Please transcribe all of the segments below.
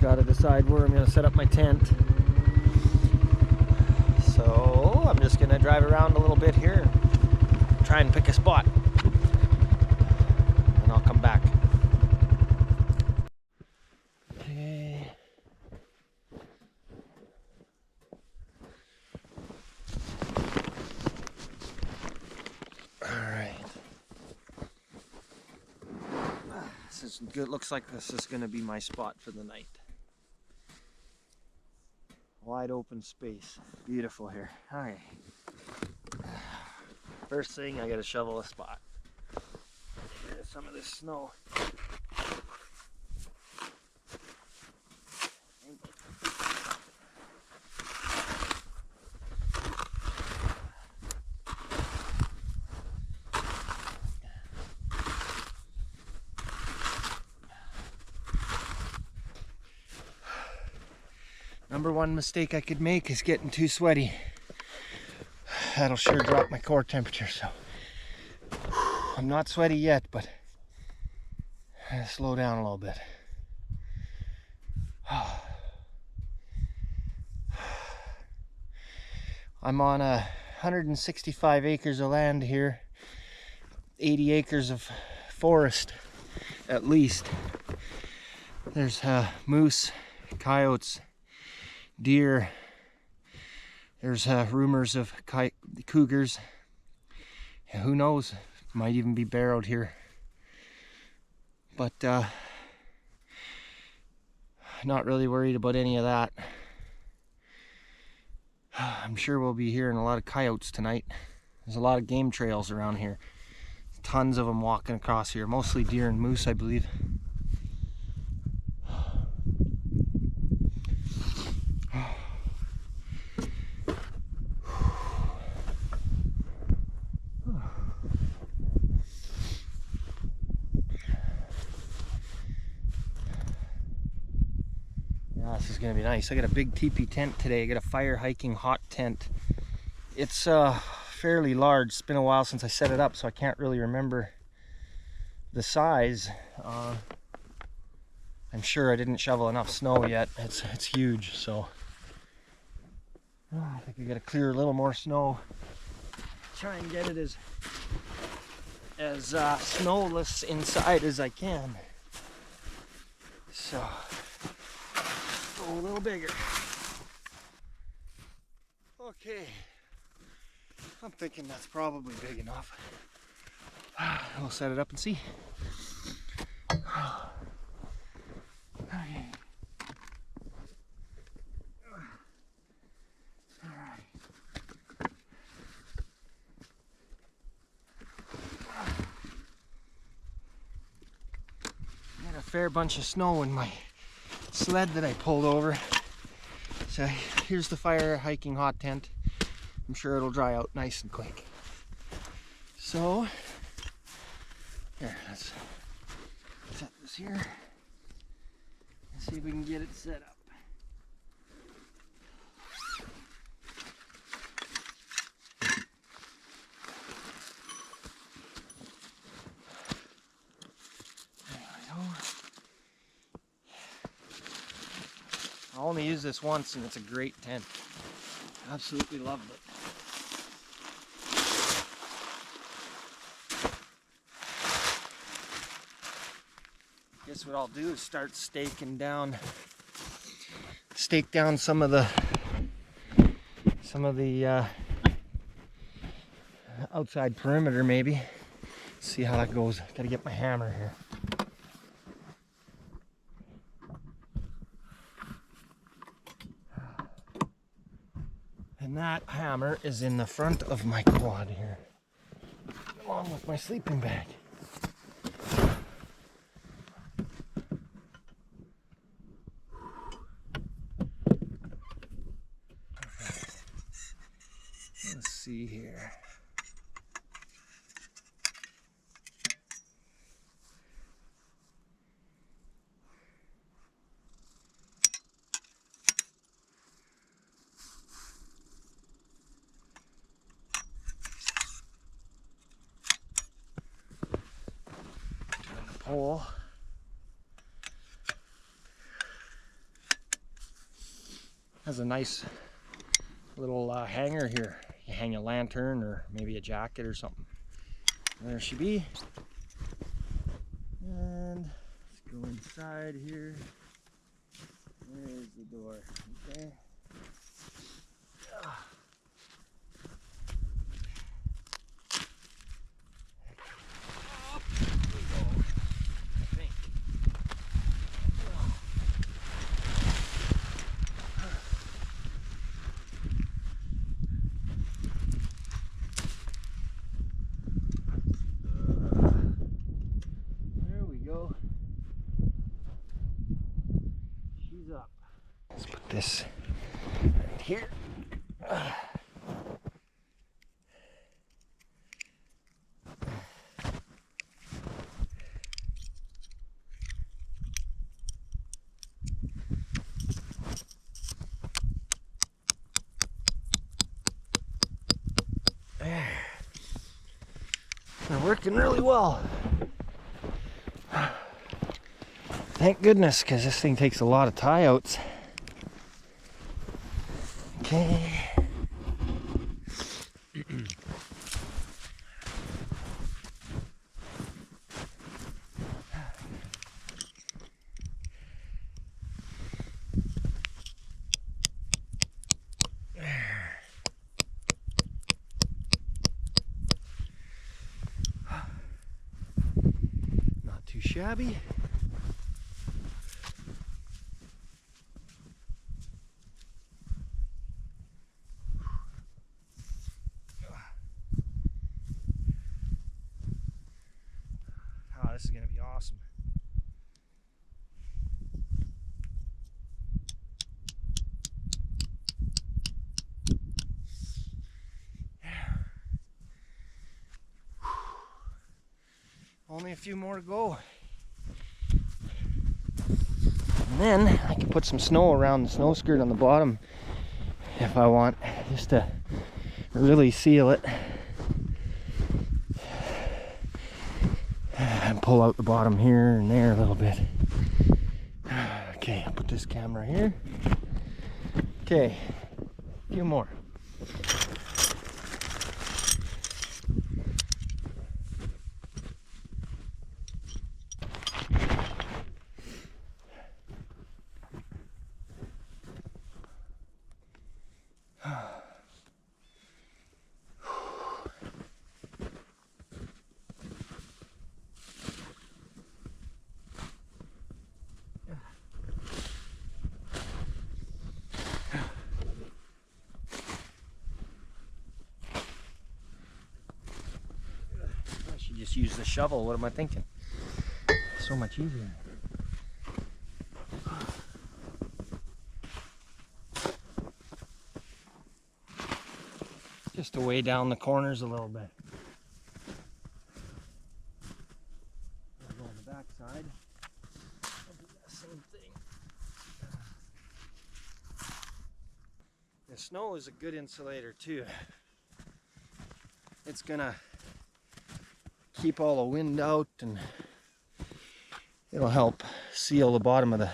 Gotta decide where I'm gonna set up my tent. So I'm just gonna drive around a little bit here and try and pick a spot. And I'll come back. Okay. Alright. This is good. Looks like this is gonna be my spot for the night. Wide open space. Beautiful here. Alright. First thing, I gotta shovel a spot. Get some of this snow. Number one mistake I could make is getting too sweaty. That'll sure drop my core temperature, so I'm not sweaty yet, but I gotta slow down a little bit. I'm on 165 acres of land here, 80 acres of forest at least. There's moose, coyotes, deer. There's rumors of cougars. Who knows? Might even be barreled here. But not really worried about any of that. I'm sure we'll be hearing a lot of coyotes tonight. There's a lot of game trails around here. Tons of them walking across here. Mostly deer and moose, I believe. This is gonna be nice. I got a big teepee tent today. I got a fire hiking hot tent. It's fairly large. It's been a while since I set it up, so I can't really remember the size. I'm sure I didn't shovel enough snow yet. It's huge, so I think we gotta clear a little more snow. Try and get it as snowless inside as I can. So a little bigger. Okay, I'm thinking that's probably big enough. We'll set it up and see. Okay. Got a fair bunch of snow in my sled that I pulled over. So here's the fire hiking hot tent. I'm sure it'll dry out nice and quick. So here, let's set this here and see if we can get it set up. I only used this once and it's a great tent. Absolutely loved it. Guess what I'll do is start stake down some of the outside perimeter maybe. See how that goes. Gotta get my hammer here. And that hammer is in the front of my quad here, along with my sleeping bag. Let's see here. Pole. Has a nice little hanger here. You hang a lantern or maybe a jacket or something. There she be. And let's go inside here. There's the door. Okay. Let's put this right here. There. They're working really well. Thank goodness, because this thing takes a lot of tie outs. Okay. Not too shabby. This is going to be awesome. Only a few more to go. And then I can put some snow around the snow skirt on the bottom if I want, just to really seal it. And pull out the bottom here and there a little bit. Okay, I'll put this camera here. Okay, a few more. Just use the shovel. What am I thinking? So much easier. Just to weigh down the corners a little bit. I'll go on the back side. I'll do that same thing. The snow is a good insulator too. It's gonna keep all the wind out, and it'll help seal the bottom of the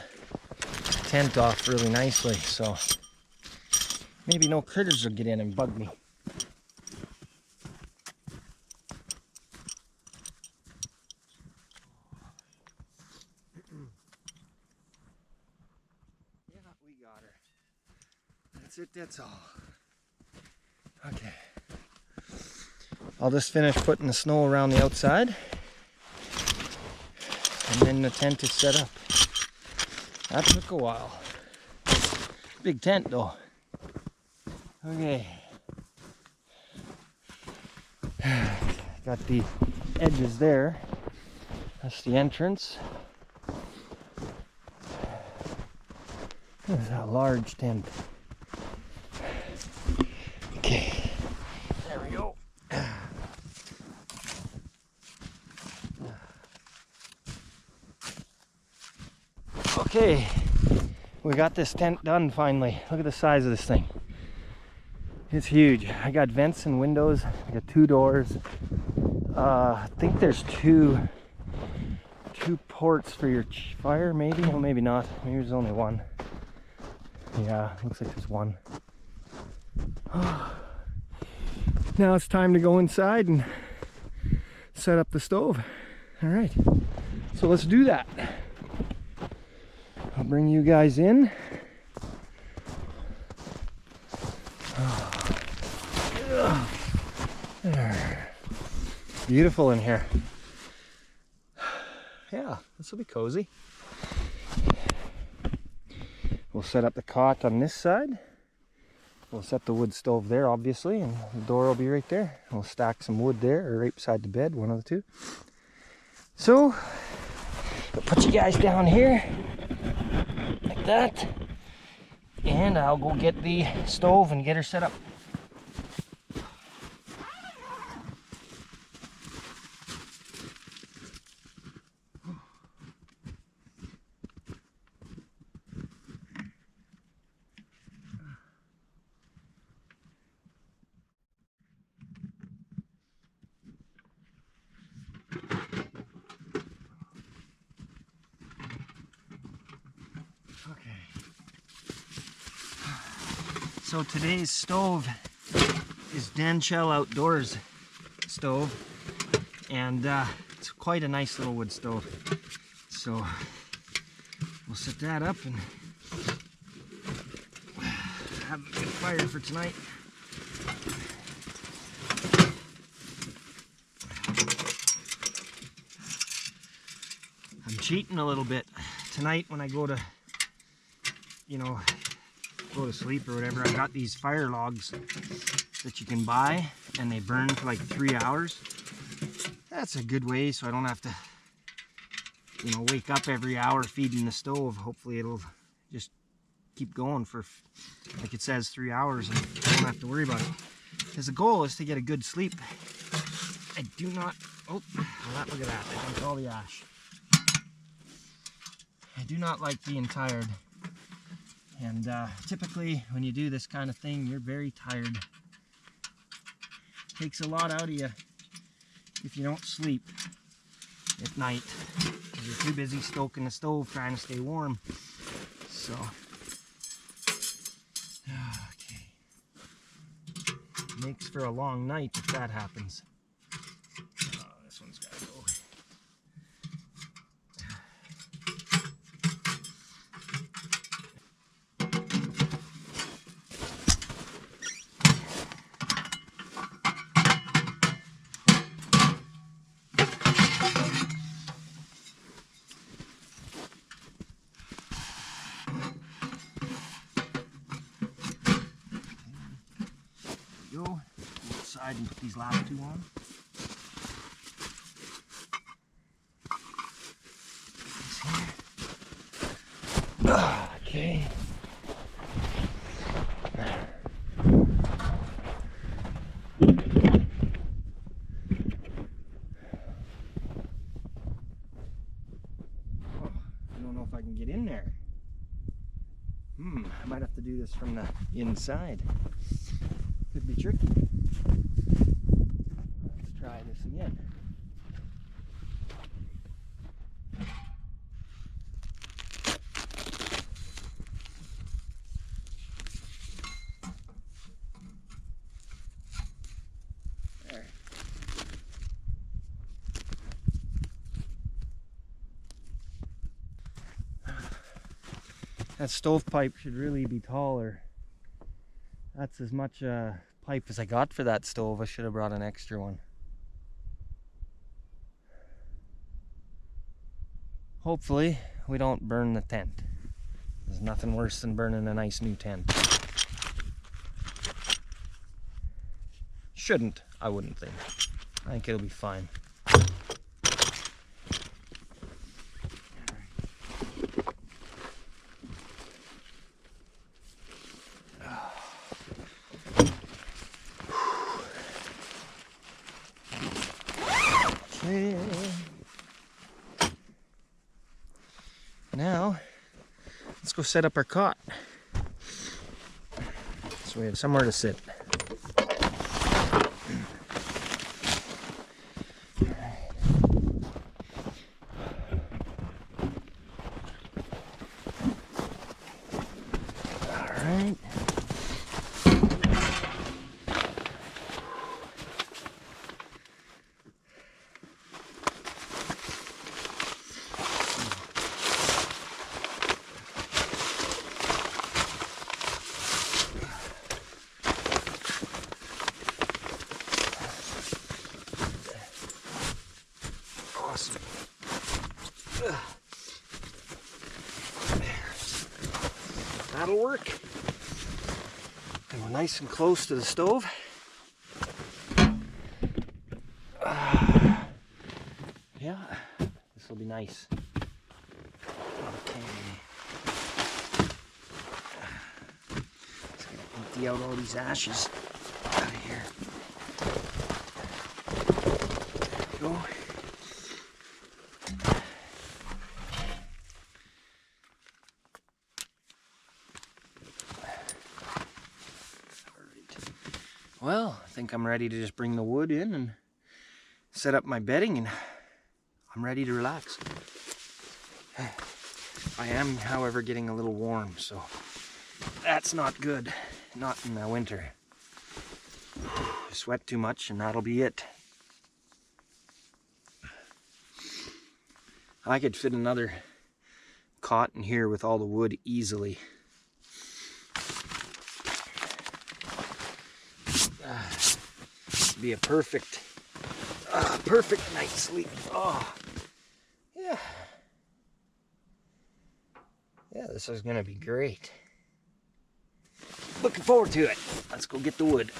tent off really nicely, so maybe no critters will get in and bug me. Yeah, we got her. That's it, that's all. Okay. I'll just finish putting the snow around the outside, and then the tent is set up. That took a while. Big tent though. Okay. Got the edges there. That's the entrance. This is a large tent. Okay. There we go. Okay, we got this tent done finally. Look at the size of this thing. It's huge. I got vents and windows. I got 2 doors. I think there's two ports for your fire, maybe. Well, maybe not. Maybe there's only one. Yeah, looks like there's one. Now it's time to go inside and set up the stove. All right, so let's do that. I'll bring you guys in. There. Beautiful in here. Yeah, this will be cozy. We'll set up the cot on this side. We'll set the wood stove there, obviously, and the door will be right there. We'll stack some wood there, or right beside the bed, one of the two. So, I'll put you guys down here, like that, and I'll go get the stove and get her set up. So today's stove is danchel outdoors stove, and it's quite a nice little wood stove. So we'll set that up and have a good fire for tonight. I'm cheating a little bit tonight when I go to, go to sleep or whatever. I got these fire logs that you can buy, and they burn for like 3 hours. That's a good way, so I don't have to, wake up every hour feeding the stove. Hopefully it'll just keep going for, like it says, 3 hours, and I don't have to worry about it. Because the goal is to get a good sleep. I do not, look at that, I dumped all the ash. I do not like being tired. And typically when you do this kind of thing, you're very tired. Takes a lot out of you if you don't sleep at night, because you're too busy stoking the stove trying to stay warm. So, okay. Makes for a long night if that happens. This one's gotta go. Go outside and put these last two on. Okay. I don't know if I can get in there. I might have to do this from the inside. Could be tricky. Let's try this again. There. That stovepipe should really be taller. That's as much pipe as I got for that stove. I should have brought an extra one. Hopefully we don't burn the tent. There's nothing worse than burning a nice new tent. Shouldn't, I wouldn't think. I think it'll be fine. Okay. Now, let's go set up our cot, so we have somewhere to sit. All right. Awesome. That'll work. And we're nice and close to the stove. Yeah, this will be nice. Okay. Just gonna empty out all these ashes out of here. There we go. Well, I think I'm ready to just bring the wood in and set up my bedding, and I'm ready to relax. I am, however, getting a little warm, so that's not good. Not in the winter. I sweat too much and that'll be it. I could fit another cot in here with all the wood easily. Be a perfect night's sleep. Oh, yeah. Yeah, this is gonna be great. Looking forward to it. Let's go get the wood.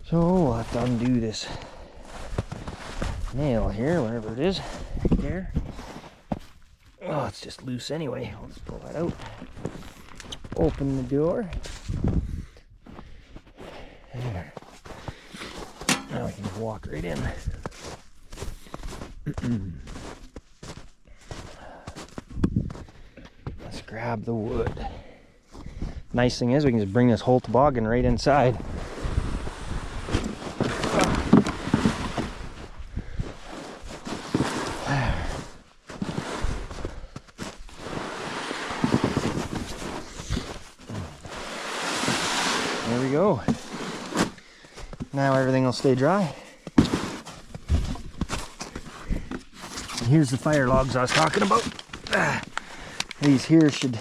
So we'll have to undo this nail here, whatever it is, right there. Oh, it's just loose anyway. I'll just pull that out. Open the door. There. Now we can just walk right in. Let's grab the wood. Nice thing is we can just bring this whole toboggan right inside. There we go. Now everything will stay dry. And here's the fire logs I was talking about. These here should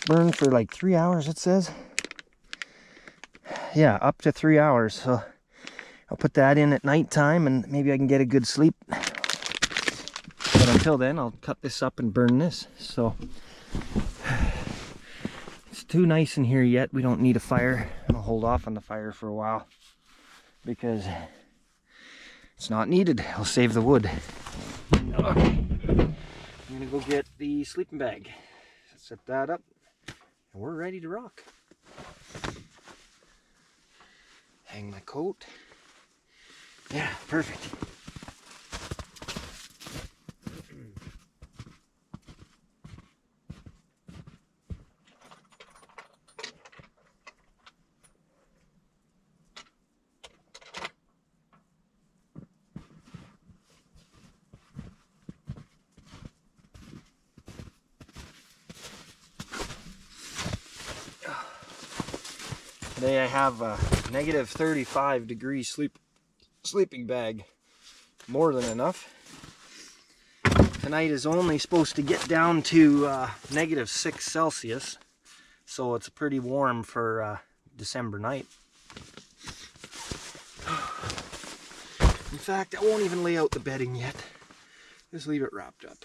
burn for like 3 hours, it says. Yeah, up to 3 hours. So I'll put that in at night time and maybe I can get a good sleep. But until then, I'll cut this up and burn this. So it's too nice in here yet. We don't need a fire. I'll hold off on the fire for a while because it's not needed. I'll save the wood. Okay. I'm gonna go get the sleeping bag. Set that up and we're ready to rock. Hang my coat. Yeah, perfect. Today I have a negative 35 degree sleeping bag. More than enough. Tonight is only supposed to get down to negative 6 Celsius. So it's pretty warm for December night. In fact, I won't even lay out the bedding yet. Just leave it wrapped up.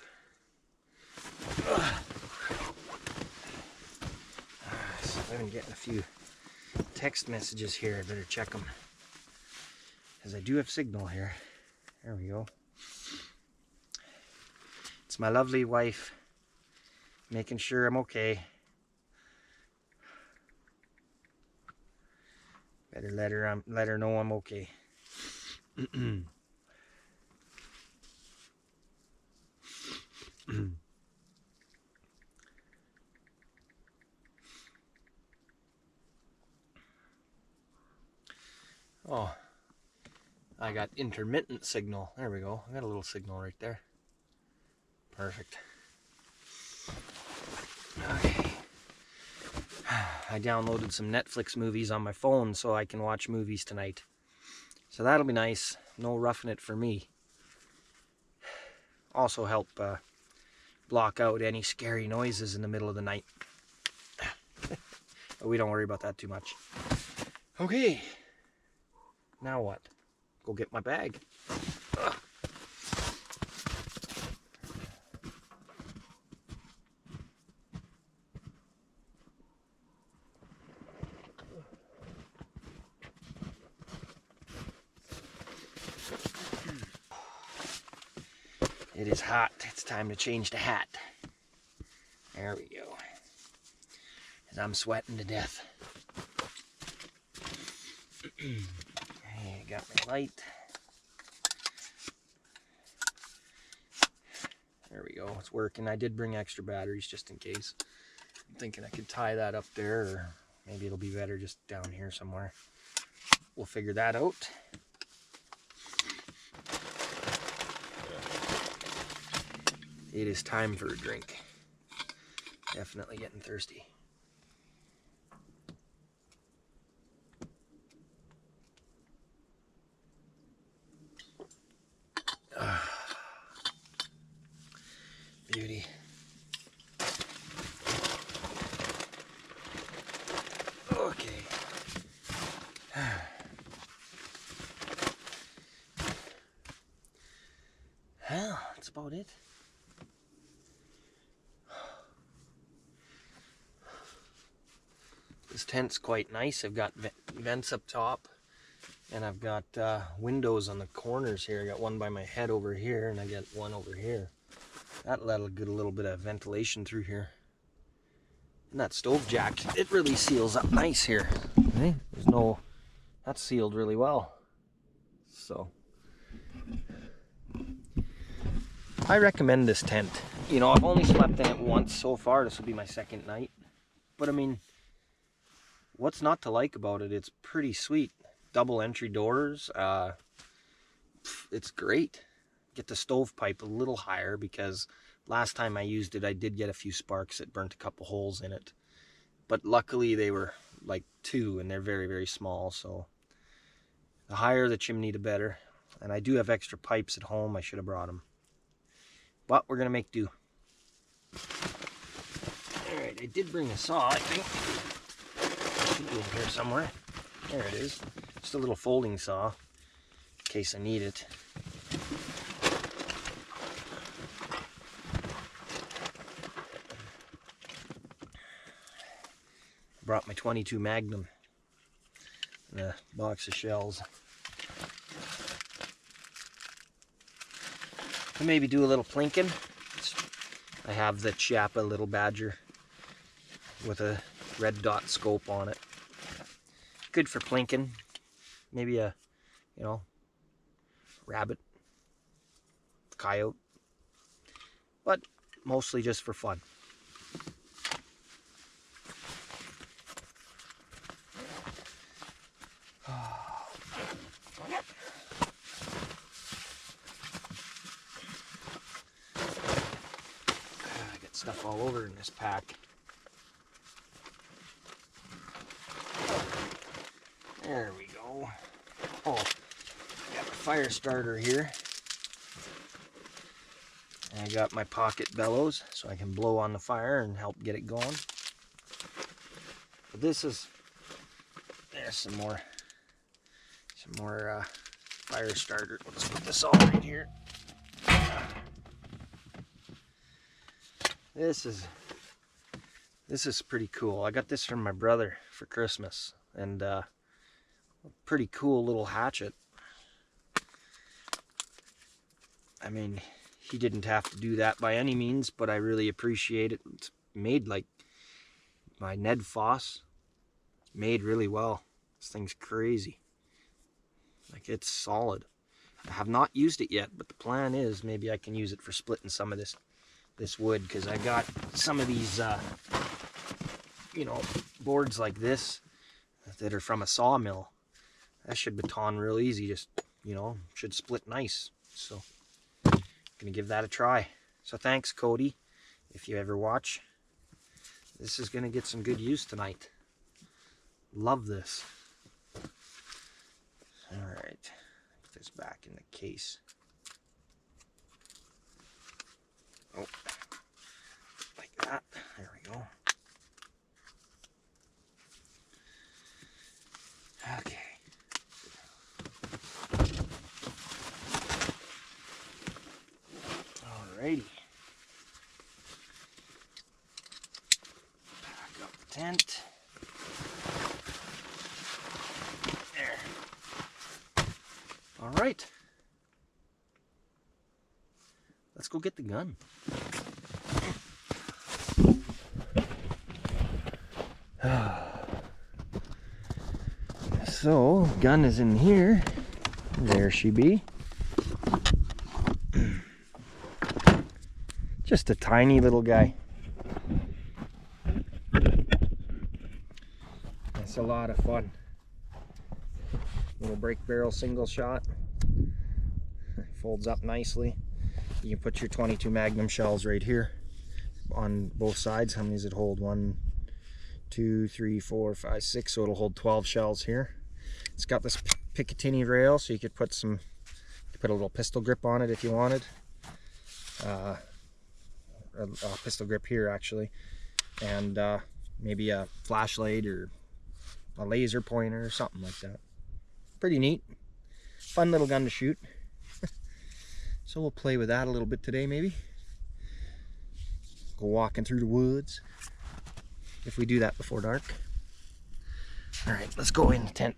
So I've been getting a few text messages here. I better check them. Because I do have signal here. There we go. It's my lovely wife making sure I'm okay. Better let her know I'm okay. Oh, I got intermittent signal. There we go. I got a little signal right there. Perfect. Okay. I downloaded some Netflix movies on my phone so I can watch movies tonight. So that'll be nice. No roughing it for me. Also help block out any scary noises in the middle of the night. But we don't worry about that too much. Okay. Now what? Go get my bag. Ugh. It is hot. It's time to change the hat. There we go. And I'm sweating to death. I got my light. There we go. It's working. I did bring extra batteries just in case. I'm thinking I could tie that up there, or maybe it'll be better just down here somewhere. We'll figure that out. It is time for a drink. Definitely getting thirsty. Beauty. Okay. Well, that's about it. This tent's quite nice. I've got vents up top, and I've got windows on the corners here. I got one by my head over here, and I got one over here. That'll get a little bit of ventilation through here. And that stove jack, it really seals up nice here. Okay? That's sealed really well. So, I recommend this tent. You know, I've only slept in it once so far. This will be my second night. But I mean, what's not to like about it? It's pretty sweet. Double entry doors. It's great. Get the stovepipe a little higher because last time I used it, I did get a few sparks. It burnt a couple holes in it. But luckily they were like 2 and they're very, very small. So the higher the chimney, the better. And I do have extra pipes at home. I should have brought them. But we're going to make do. Alright, I did bring a saw, I think. It should be in here somewhere. There it is. Just a little folding saw in case I need it. Brought my 22 Magnum and a box of shells. And maybe do a little plinking. I have the Chiappa Little Badger with a red dot scope on it. Good for plinking. Maybe a, rabbit, coyote, but mostly just for fun. Stuff all over in this pack. There we go. Oh, I got my fire starter here. And I got my pocket bellows so I can blow on the fire and help get it going. But this is, there's some more fire starter. Let's put this all right here. This is pretty cool. I got this from my brother for Christmas, and a pretty cool little hatchet. I mean, he didn't have to do that by any means, but I really appreciate it. It's made like my Ned Foss. It's made really well. This thing's crazy. Like, it's solid. I have not used it yet, but the plan is maybe I can use it for splitting some of this wood, because I got some of these boards like this that are from a sawmill. That should baton real easy, just should split nice. So I'm gonna give that a try. So thanks, Cody, if you ever watch. This is going to get some good use tonight. Love this. Alright, put this back in the case. Oh, like that. There we go. Okay. Alrighty. Pack up the tent. There. Alright. Let's go get the gun. So, gun is in here. There she be. Just a tiny little guy. That's a lot of fun. Little break barrel single shot. Folds up nicely. You can put your 22 Magnum shells right here on both sides. How many does it hold? 1, 2, 3, 4, 5, 6. So it'll hold 12 shells here. It's got this Picatinny rail, so you could put a little pistol grip on it if you wanted. A pistol grip here actually, and maybe a flashlight or a laser pointer or something like that. Pretty neat. Fun little gun to shoot. So we'll play with that a little bit today, maybe. Go walking through the woods, if we do that before dark. Alright, let's go in the tent.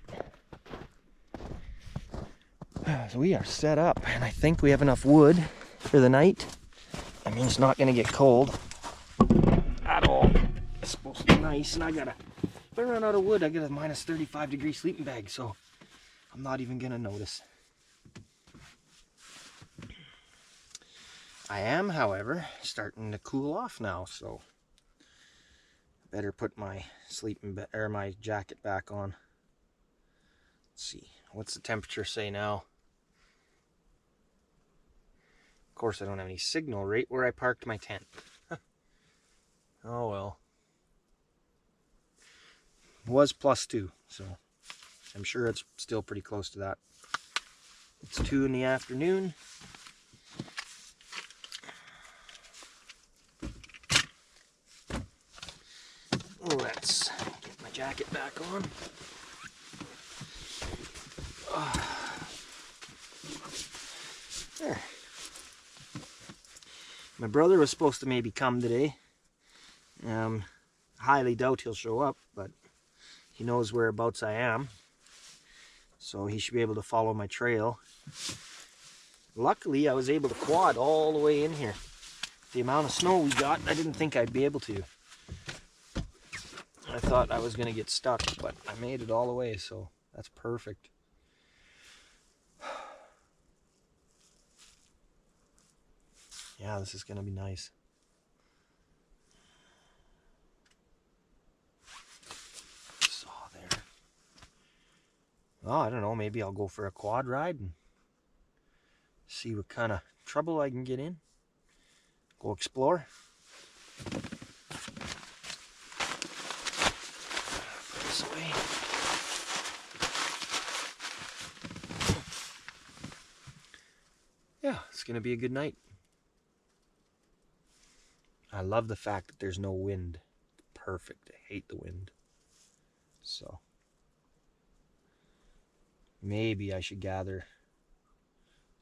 So we are set up, and I think we have enough wood for the night. I mean, it's not going to get cold at all. It's supposed to be nice, and if I run out of wood, I get a minus 35-degree sleeping bag, so I'm not even going to notice. I am, however, starting to cool off now, so I better put my my jacket back on. Let's see, what's the temperature say now? Of course, I don't have any signal right where I parked my tent. Oh well. Was +2, so I'm sure it's still pretty close to that. It's 2 in the afternoon. Let's get my jacket back on. There. My brother was supposed to maybe come today. Highly doubt he'll show up, but he knows whereabouts I am, so he should be able to follow my trail. Luckily, I was able to quad all the way in here. The amount of snow we got, I didn't think I'd be able to. I thought I was going to get stuck, but I made it all the way, so that's perfect. Yeah, this is going to be nice. Saw there. Oh, I don't know, maybe I'll go for a quad ride and see what kind of trouble I can get in. Go explore. Put this away. Yeah, it's going to be a good night. I love the fact that there's no wind. Perfect. I hate the wind. So maybe I should gather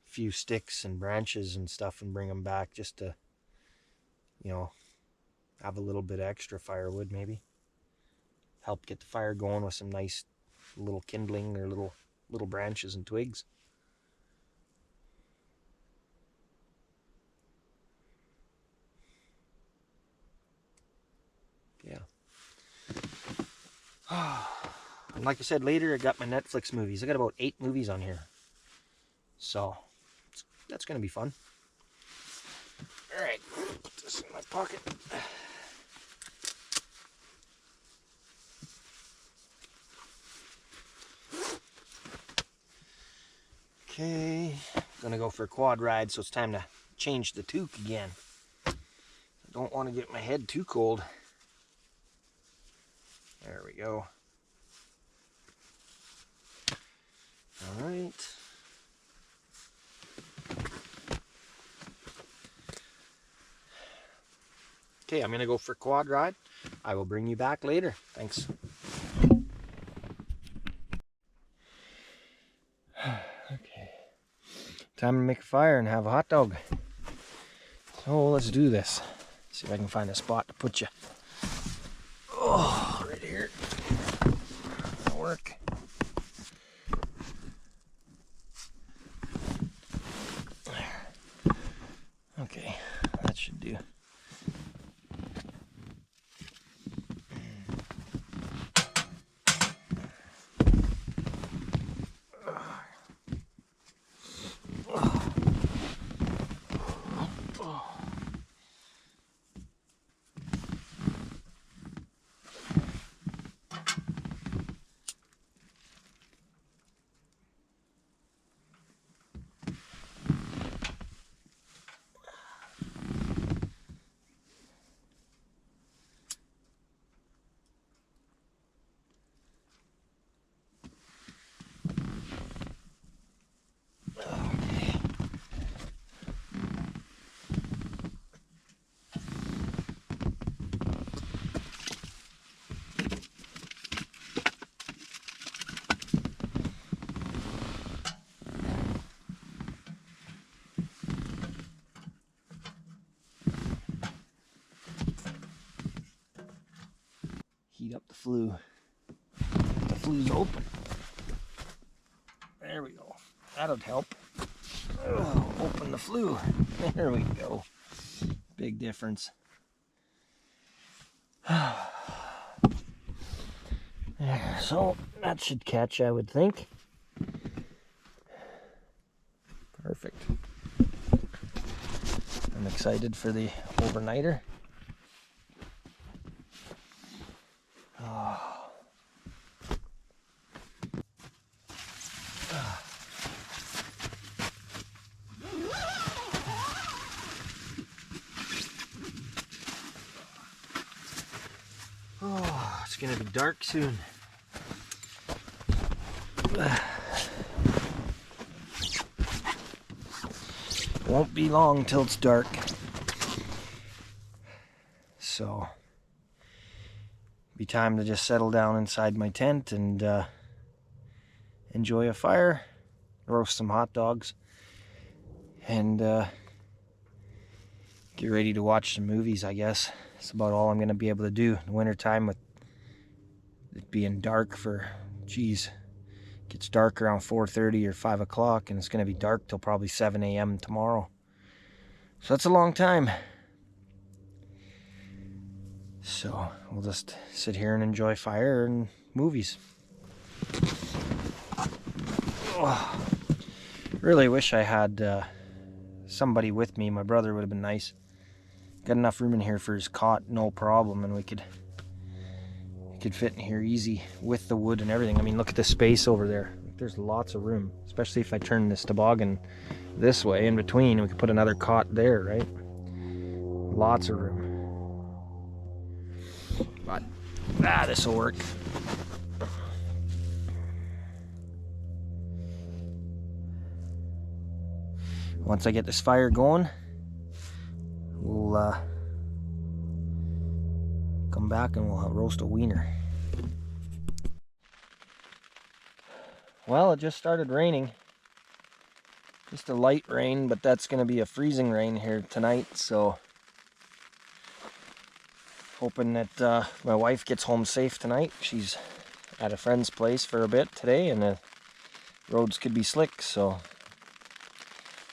a few sticks and branches and stuff and bring them back just to, you know, have a little bit of extra firewood maybe. Help get the fire going with some nice little kindling or little branches and twigs. Yeah. And like I said, later I got my Netflix movies. I got about 8 movies on here. So, that's going to be fun. Alright, put this in my pocket. Okay, gonna go for a quad ride, so it's time to change the toque again. Don't want to get my head too cold. There we go. All right. Okay, I'm gonna go for a quad ride. I will bring you back later. Thanks. Okay. Time to make a fire and have a hot dog. So let's do this. See if I can find a spot to put you. Oh, right here. That'll work. There. Okay, that should do. Heat up the flue. The flue's open. There we go. That'll help. Oh, open the flue. There we go. Big difference. There, so that should catch, I would think. Perfect. I'm excited for the overnighter. Oh, it's gonna be dark soon. Won't be long till it's dark. So, be time to just settle down inside my tent and enjoy a fire, roast some hot dogs, and get ready to watch some movies, I guess. That's about all I'm going to be able to do in the wintertime with it being dark for, geez, it gets dark around 4:30 or 5 o'clock, and it's going to be dark till probably 7 a.m. tomorrow. So that's a long time. So we'll just sit here and enjoy fire and movies. Oh, really wish I had somebody with me. My brother would have been nice. Got enough room in here for his cot, no problem, and we could fit in here easy with the wood and everything. I mean, look at the space over there. There's lots of room, especially if I turn this toboggan this way in between. We could put another cot there, right? Lots of room. But this will work. Once I get this fire going, we'll come back and we'll roast a wiener. Well, it just started raining. Just a light rain, but that's going to be a freezing rain here tonight, so hoping that my wife gets home safe tonight. She's at a friend's place for a bit today, and the roads could be slick, so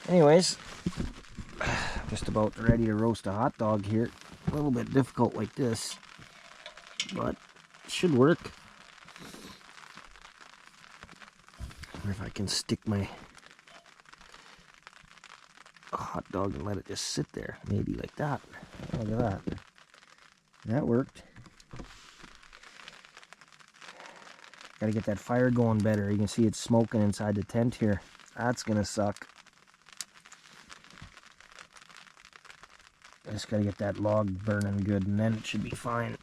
anyways, just about ready to roast a hot dog here. A little bit difficult like this, but it should work. I wonder if I can stick my hot dog and let it just sit there, maybe like that. Look at that. That worked. Gotta get that fire going better. You can see it's smoking inside the tent here. That's gonna suck. I just gotta get that log burning good, and then it should be fine.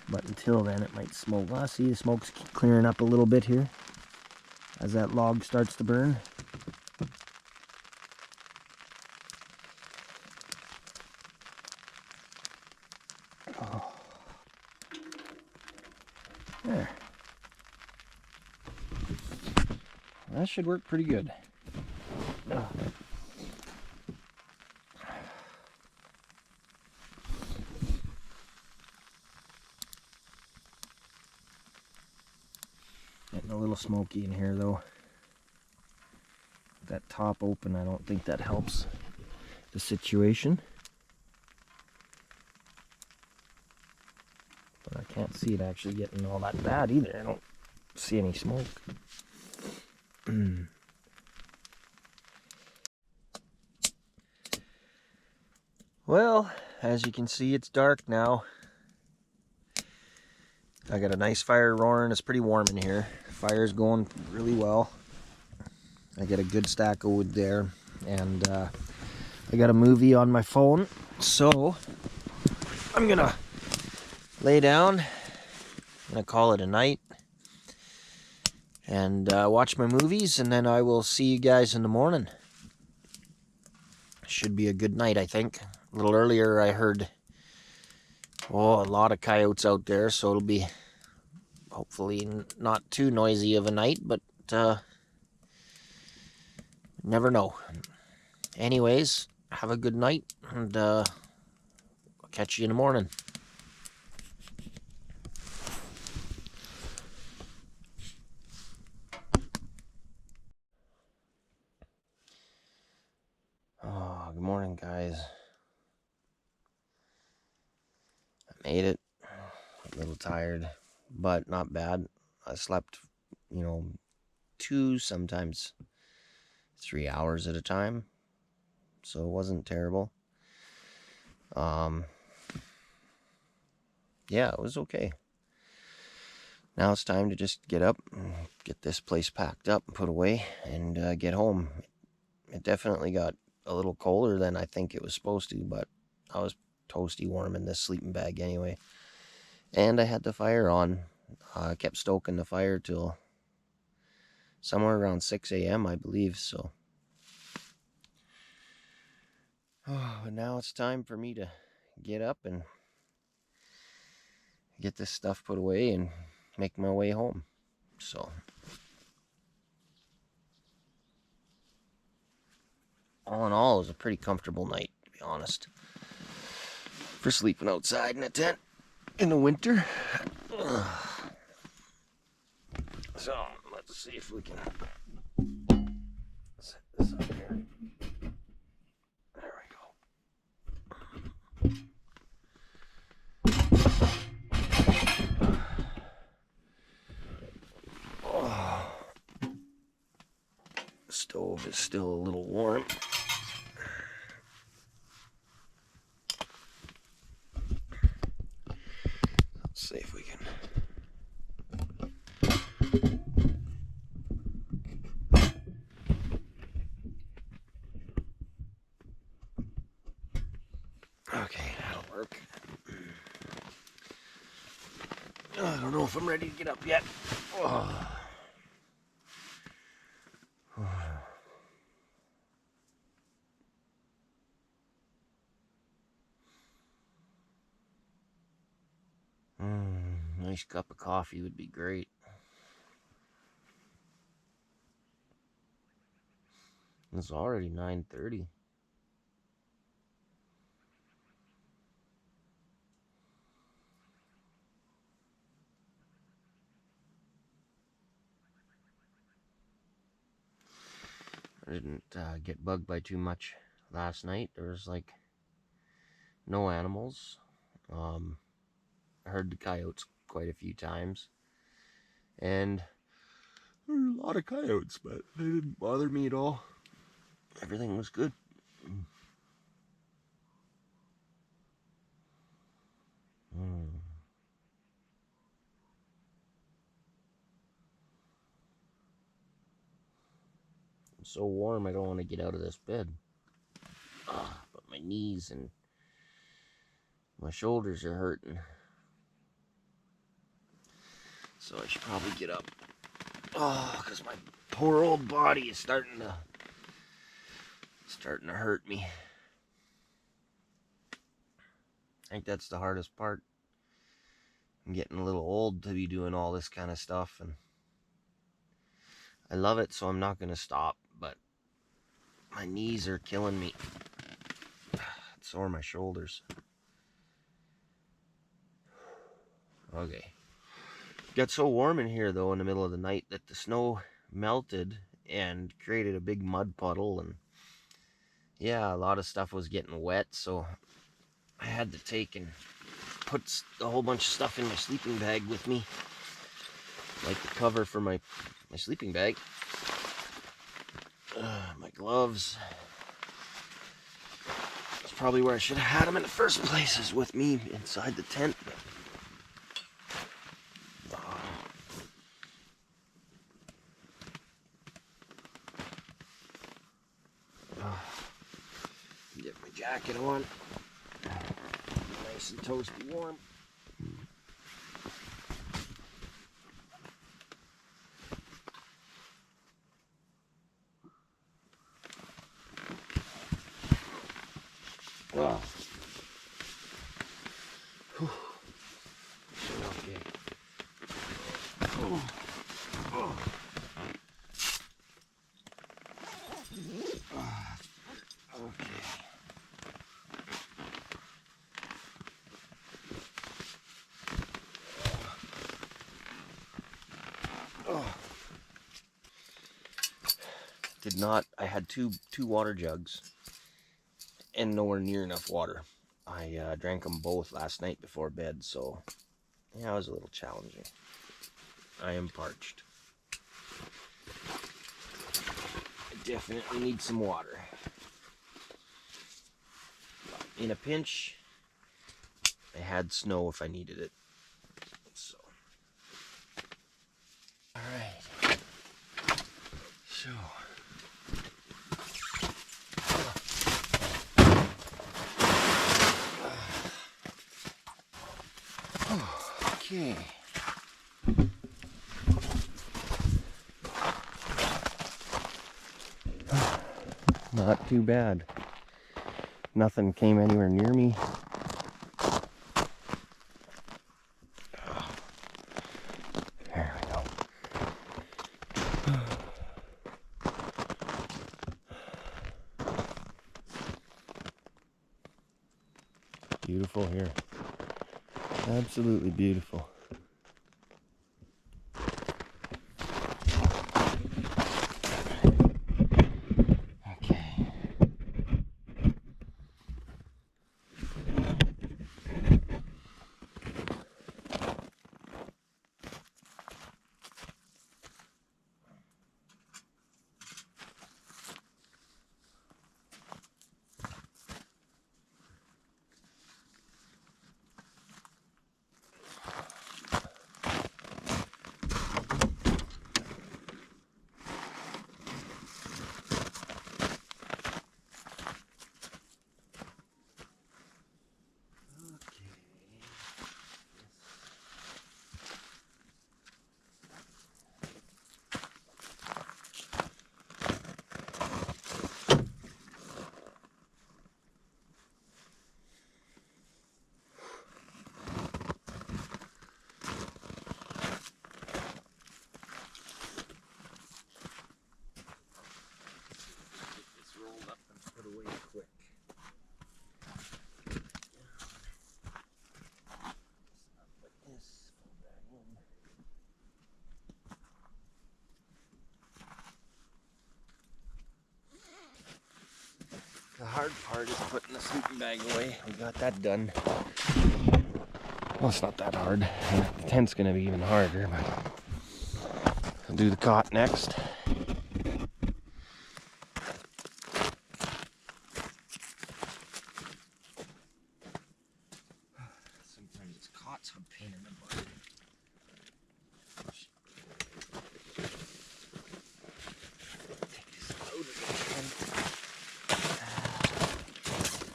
But until then, it might smoke. Well, see, the smoke's clearing up a little bit here as that log starts to burn. Oh. There. That should work pretty good. Oh. Getting a little smoky in here though. That top open, I don't think that helps the situation. But I can't see it actually getting all that bad either. I don't see any smoke. Well, as you can see, it's dark now. I got a nice fire roaring. It's pretty warm in here. Fire's going really well. I got a good stack of wood there, and I got a movie on my phone, so I'm gonna lay down. I'm gonna call it a night and watch my movies, and then I will see you guys in the morning. Should be a good night, I think. A little earlier I heard a lot of coyotes out there, so it'll be hopefully not too noisy of a night, but never know. Anyways, have a good night, and I'll catch you in the morning. Oh, good morning, guys. I made it. A little tired, but not bad. I slept, 2, sometimes 3 hours at a time, so it wasn't terrible. Yeah, it was okay. Now it's time to just get up, get this place packed up and put away, and get home. It definitely got a little colder than I think it was supposed to, but I was toasty warm in this sleeping bag anyway. And I had the fire on. I kept stoking the fire till somewhere around 6 a.m., I believe, so. Oh, and now it's time for me to get up and get this stuff put away and make my way home. So, all in all, it was a pretty comfortable night, to be honest, for sleeping outside in a tent in the winter. So, let's see if we can set this up here. There we go. Oh. The stove is still a little warm. Let's see if we can. Okay, that'll work. I don't know if I'm ready to get up yet. Oh. Nice cup of coffee would be great. It's already 9:30. I didn't get bugged by too much last night. There was like no animals. I heard the coyotes quite a few times, and there were a lot of coyotes, but they didn't bother me at all. Everything was good. I'm so warm I don't want to get out of this bed. my knees and my shoulders are hurting. So I should probably get up. Oh, because my poor old body is starting to hurt me. I think that's the hardest part. I'm getting a little old to be doing all this kind of stuff, and I love it, so I'm not going to stop, but my knees are killing me. So are my shoulders. Okay. Got so warm in here, though, in the middle of the night that the snow melted and created a big mud puddle, and yeah, a lot of stuff was getting wet, so I had to take and put a whole bunch of stuff in my sleeping bag with me, like the cover for my sleeping bag, my gloves. That's probably where I should have had them in the first place, is with me inside the tent. Get my jacket on, nice and toasty warm. Wow. Whew. Okay. Oh. Oh. Okay. Oh. Did not. I had two water jugs and nowhere near enough water. I drank them both last night before bed, so yeah, it was a little challenging. I am parched. I definitely need some water. In a pinch, I had snow if I needed it. So, all right. So. Okay. Not too bad. Nothing came anywhere near me. There we go. Beautiful here. Absolutely beautiful. Okay. The hard part is putting the sleeping bag away. We got that done. Well, it's not that hard. The tent's gonna be even harder, but I'll do the cot next. Sometimes it's cot's a pain in the butt. Take this out of the tent.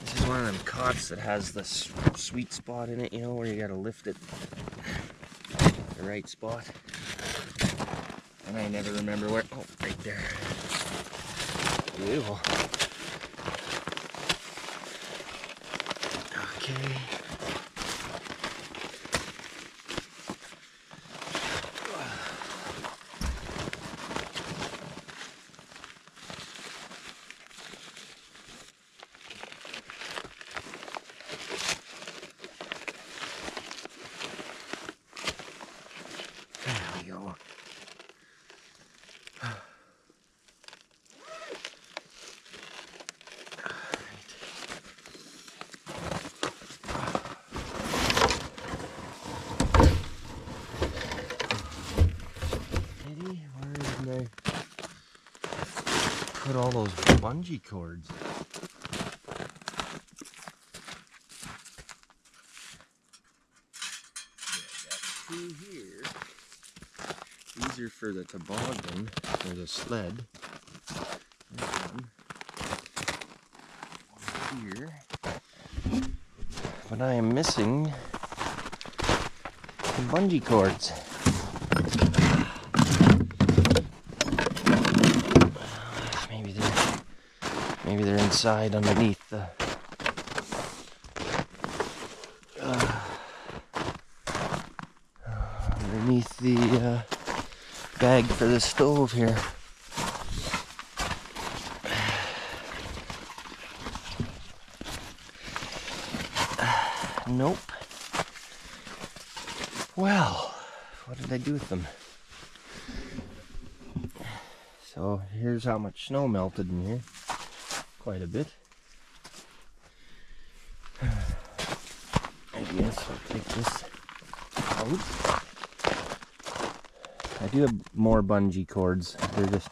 This one of them cots that has the sweet spot in it, you know, where you gotta lift it the right spot. And I never remember where. Oh, right there. Beautiful. Okay. There we go. Where did I put all those bungee cords? Two here. These are for the toboggan, or the sled. There's one. One here. But I am missing the bungee cords. Maybe they're inside underneath the bag for the stove here. Nope. Well, what did I do with them? So here's how much snow melted in here. Quite a bit. I guess I'll take this out. I do have more bungee cords. They're just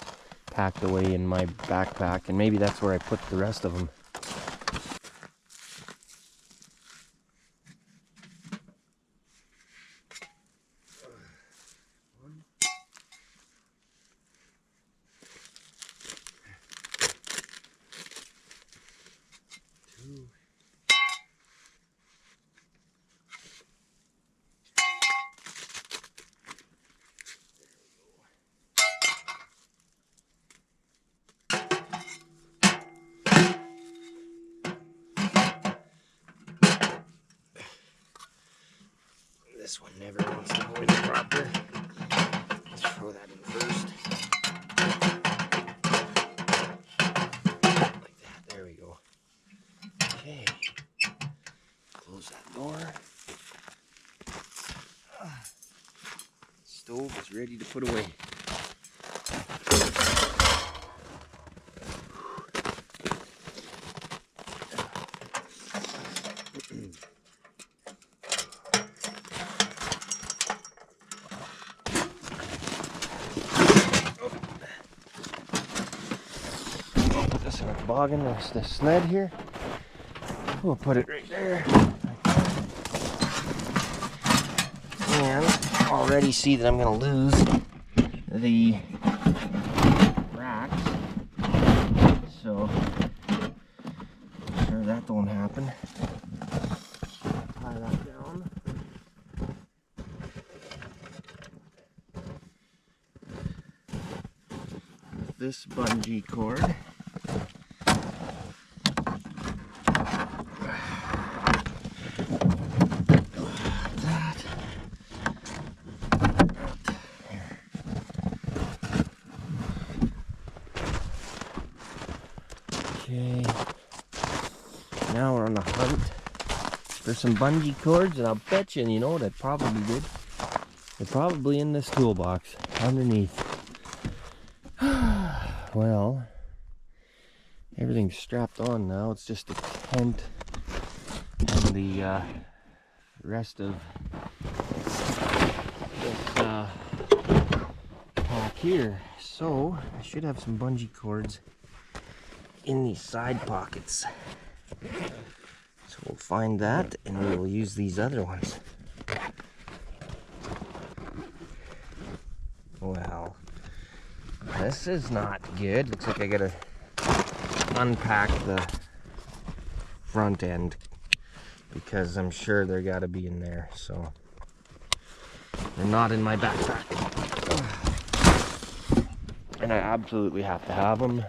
packed away in my backpack, and maybe that's where I put the rest of them. This one never wants to go in proper. Let's throw that in first. Like that. There we go. Okay. Close that door. Stove is ready to put away. This in a toboggan, there's the sled here. We'll put it right there. And already see that I'm going to lose the racks. So, I'm sure that don't happen. Tie that down. With this bungee cord. Okay, now we're on the hunt for some bungee cords, and I'll bet you know what I probably did? They're probably in this toolbox underneath. Well, everything's strapped on now. It's just a tent and the rest of this pack here. So I should have some bungee cords in these side pockets. So we'll find that and we will use these other ones. Well, this is not good. Looks like I gotta unpack the front end because I'm sure they're got to be in there. So they're not in my backpack. And I absolutely have to have them.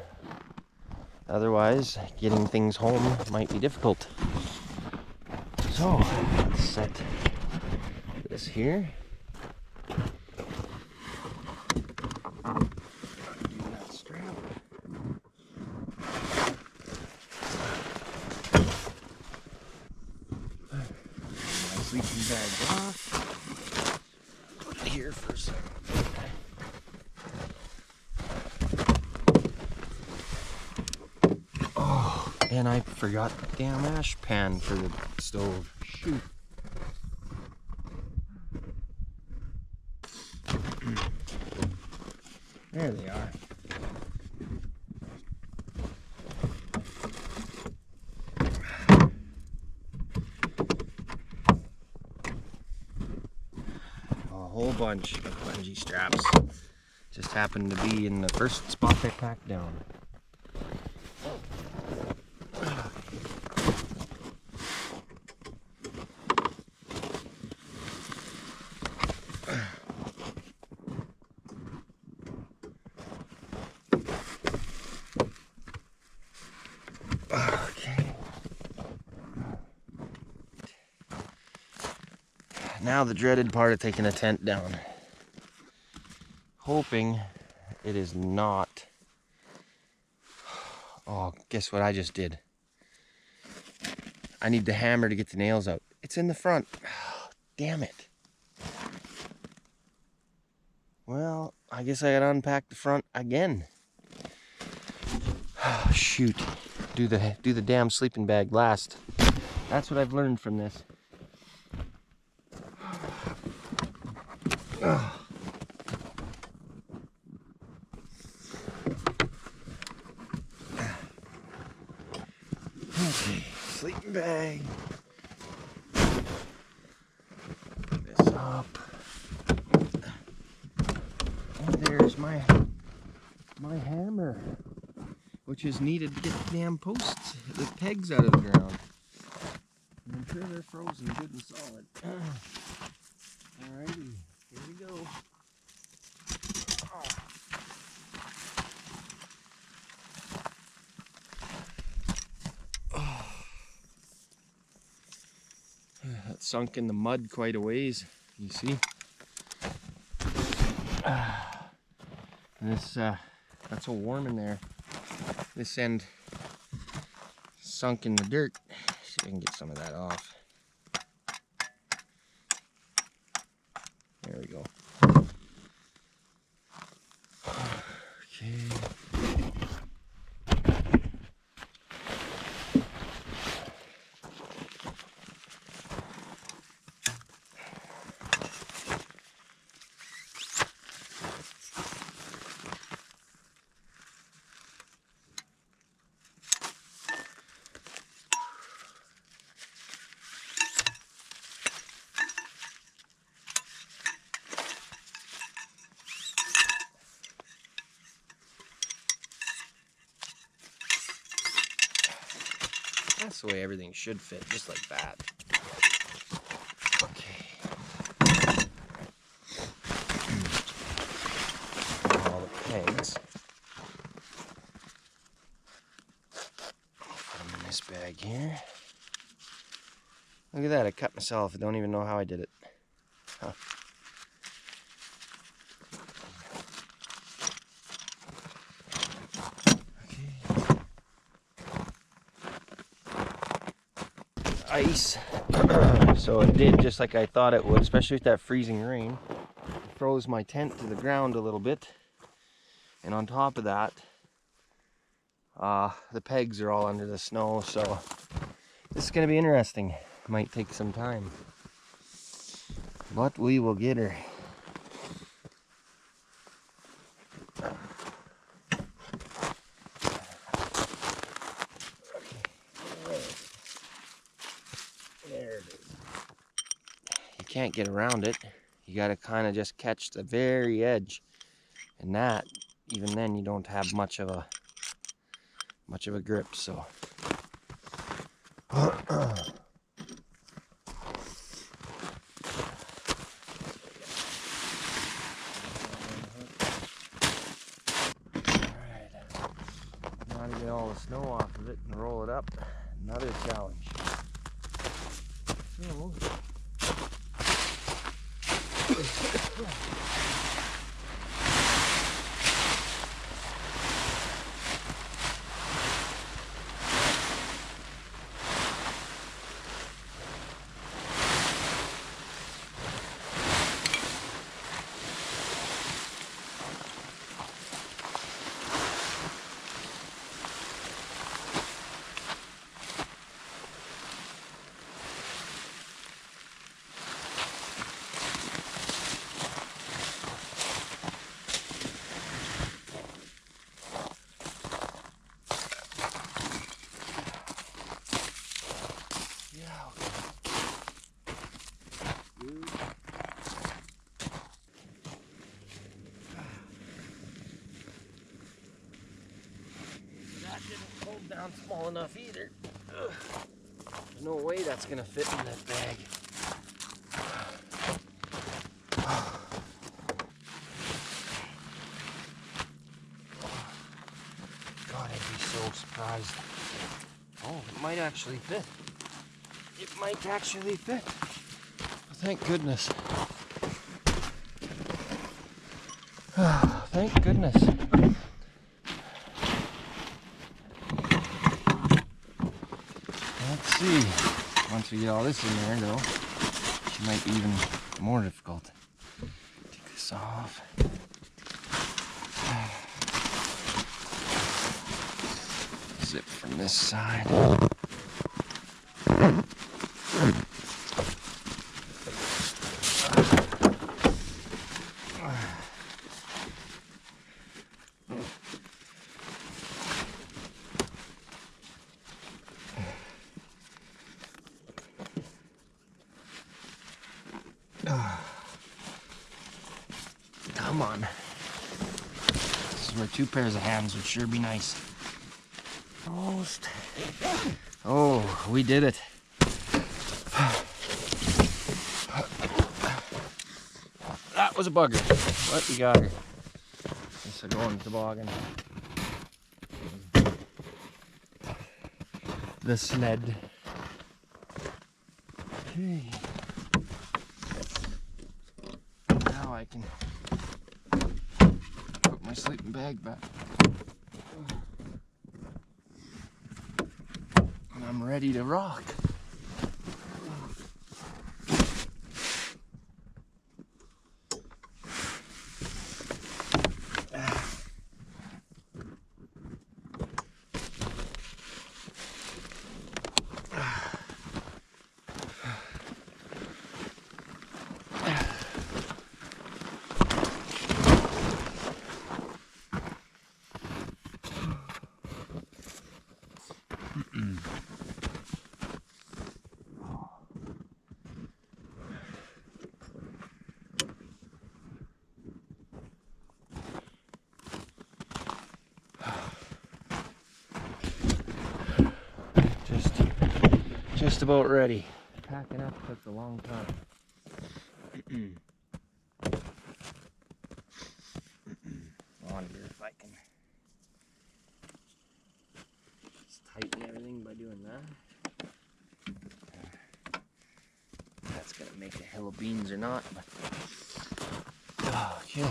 Otherwise, getting things home might be difficult. So, let's set this here. Do that strap. My sleeping bag off. Put it here for a second. Oh, and I forgot the damn ash pan for the stove. Shoot. There they are. A whole bunch of bungee straps. Just happened to be in the first spot they packed down. Okay. Now the dreaded part of taking a tent down. Hoping it is not. Oh, guess what I just did? I need the hammer to get the nails out. It's in the front. Oh, damn it. Well, I guess I gotta unpack the front again. Oh, shoot. Do the damn sleeping bag last. That's what I've learned from this. Oh. Okay, sleeping bag. Put this up. And there's my hammer, which is needed to get the damn posts, the pegs out of the ground. And I'm sure they're frozen good and solid. Alrighty, here we go. Oh. That sunk in the mud quite a ways, you see. This got so warm in there. This end sunk in the dirt. See if I can get some of that off. There we go. Okay. That's the way everything should fit, just like that. Okay. All the pegs. Put them in this bag here. Look at that, I cut myself. I don't even know how I did it. Huh. Ice. So it did just like I thought it would, especially with that freezing rain. It froze my tent to the ground a little bit. And on top of that, the pegs are all under the snow, so this is going to be interesting. Might take some time. But we will get her. There it is. You can't get around it. You got to kind of just catch the very edge. And that, even then, you don't have much of a grip, so Now to get all the snow off of it and roll it up. Another challenge. So, down small enough either. Ugh. There's no way that's gonna fit in that bag. God, I'd be so surprised. Oh, it might actually fit. It might actually fit. Thank goodness. Thank goodness. Let's see. Once we get all this in there, though, it might be even more difficult. Take this off. Zip from this side. Come on. This is where 2 pairs of hands would sure be nice. Almost. Oh, we did it. That was a bugger, but we got her. Guess I'll go on the toboggan. The sled. Okay. Now I can put my sleeping bag back. And I'm ready to rock. Just about ready. Packing up took a long time. I wonder if I can just tighten everything by doing that. That's gonna make a hill of beans or not, but okay.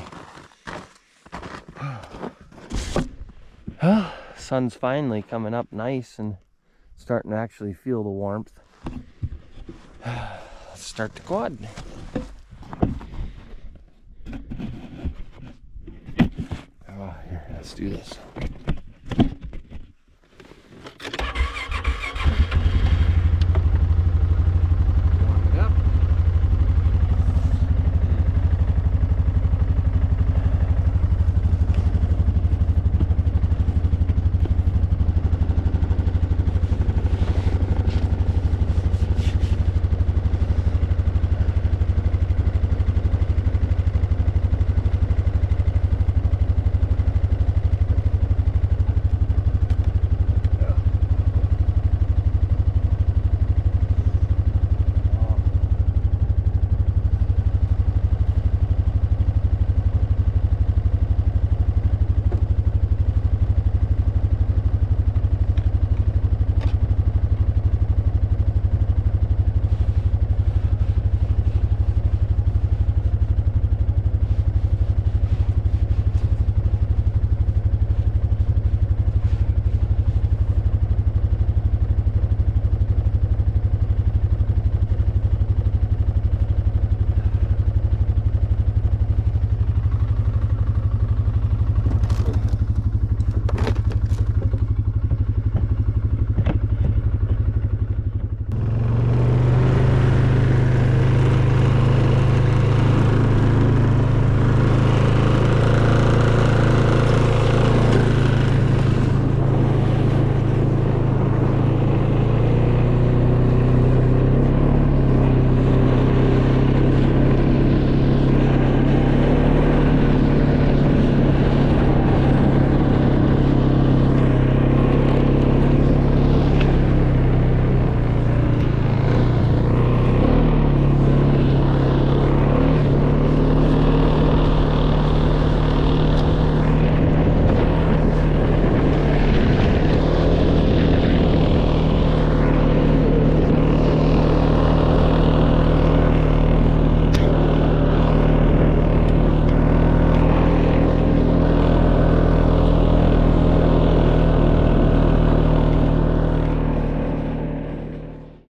Well, sun's finally coming up nice and starting to actually feel the warmth. Let's start the quad. Oh, here, let's do this.